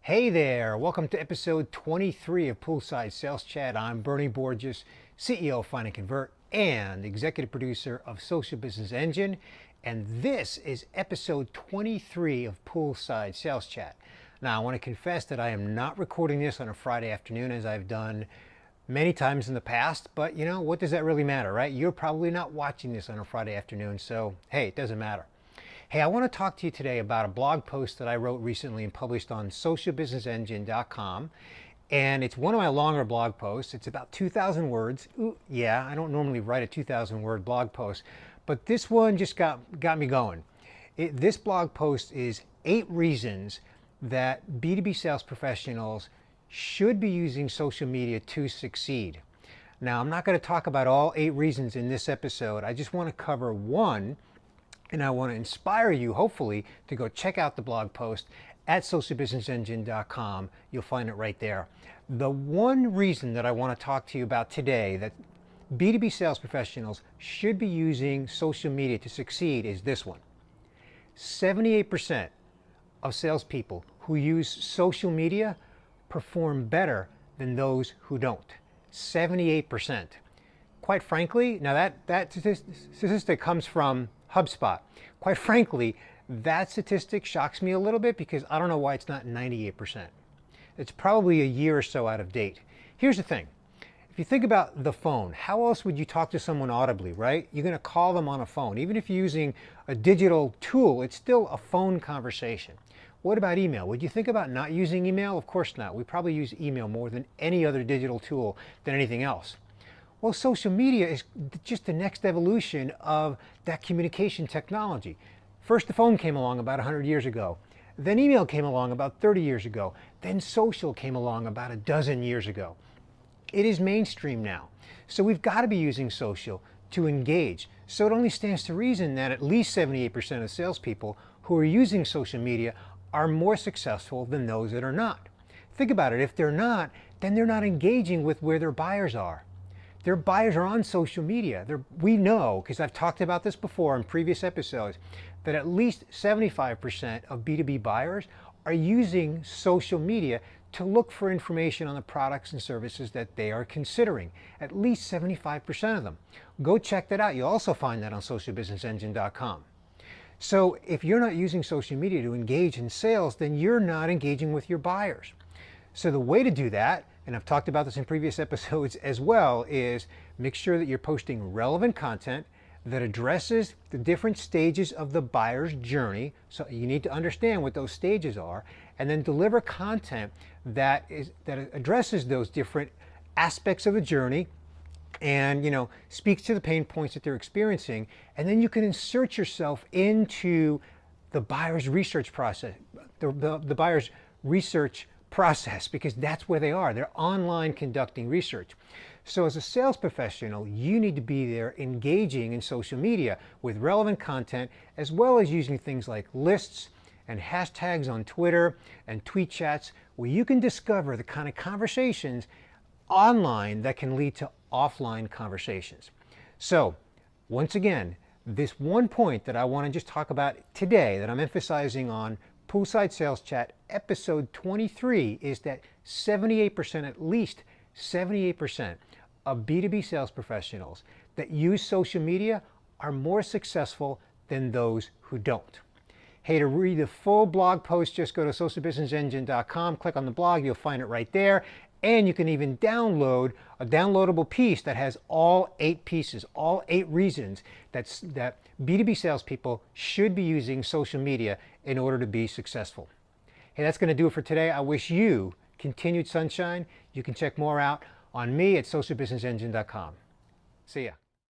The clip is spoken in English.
Hey there, welcome to episode 23 of Poolside Sales Chat. I'm Bernie Borges, CEO of Find and Convert and executive producer of Social Business Engine. And this is episode 23 of Poolside Sales Chat. Now, I want to confess that I am not recording this on a Friday afternoon as I've done many times in the past, but you know, what does that really matter, right? You're probably not watching this on a Friday afternoon, so hey, it doesn't matter. Hey, I want to talk to you today about a blog post that I wrote recently and published on socialbusinessengine.com. And it's one of my longer blog posts. It's about 2,000 words. Ooh, yeah, I don't normally write a 2,000 word blog post, but this one just got me going. This blog post is 8 reasons that B2B sales professionals should be using social media to succeed. Now, I'm not going to talk about all 8 reasons in this episode. I just want to cover one. And I want to inspire you, hopefully, to go check out the blog post at socialbusinessengine.com. You'll find it right there. The one reason that I want to talk to you about today that B2B sales professionals should be using social media to succeed is this one. 78% of salespeople who use social media perform better than those who don't. 78%. Quite frankly, now that statistic comes from HubSpot. Quite frankly, that statistic shocks me a little bit because I don't know why it's not 98%. It's probably a year or so out of date. Here's the thing. If you think about the phone, how else would you talk to someone audibly, right? You're going to call them on a phone. Even if you're using a digital tool, it's still a phone conversation. What about email? Would you think about not using email? Of course not. We probably use email more than any other digital tool than anything else. Well, social media is just the next evolution of that communication technology. First, the phone came along about 100 years ago. Then email came along about 30 years ago. Then social came along about a dozen years ago. It is mainstream now. So we've got to be using social to engage. So it only stands to reason that at least 78% of salespeople who are using social media are more successful than those that are not. Think about it. If they're not, then they're not engaging with where their buyers are. Their buyers are on social media. We know, because I've talked about this before in previous episodes, that at least 75% of B2B buyers are using social media to look for information on the products and services that they are considering. At least 75% of them. Go check that out. You'll also find that on socialbusinessengine.com. So if you're not using social media to engage in sales, then you're not engaging with your buyers. So the way to do that, and I've talked about this in previous episodes as well, is make sure that you're posting relevant content that addresses the different stages of the buyer's journey. So you need to understand what those stages are, and then deliver content that addresses those different aspects of the journey and speaks to the pain points that they're experiencing. And then you can insert yourself into the buyer's research process, the buyer's research process, because that's where they are. They're online conducting research. So as a sales professional, you need to be there engaging in social media with relevant content, as well as using things like lists and hashtags on Twitter and tweet chats, where you can discover the kind of conversations online that can lead to offline conversations. So once again, this one point that I want to just talk about today that I'm emphasizing on Poolside Sales Chat episode 23 is that 78%, at least 78% of B2B sales professionals that use social media are more successful than those who don't. Hey, to read the full blog post, just go to socialbusinessengine.com, click on the blog, you'll find it right there. And you can even download a downloadable piece that has all 8 pieces, all 8 reasons that B2B salespeople should be using social media in order to be successful. Hey, that's going to do it for today. I wish you continued sunshine. You can check more out on me at socialbusinessengine.com. See ya.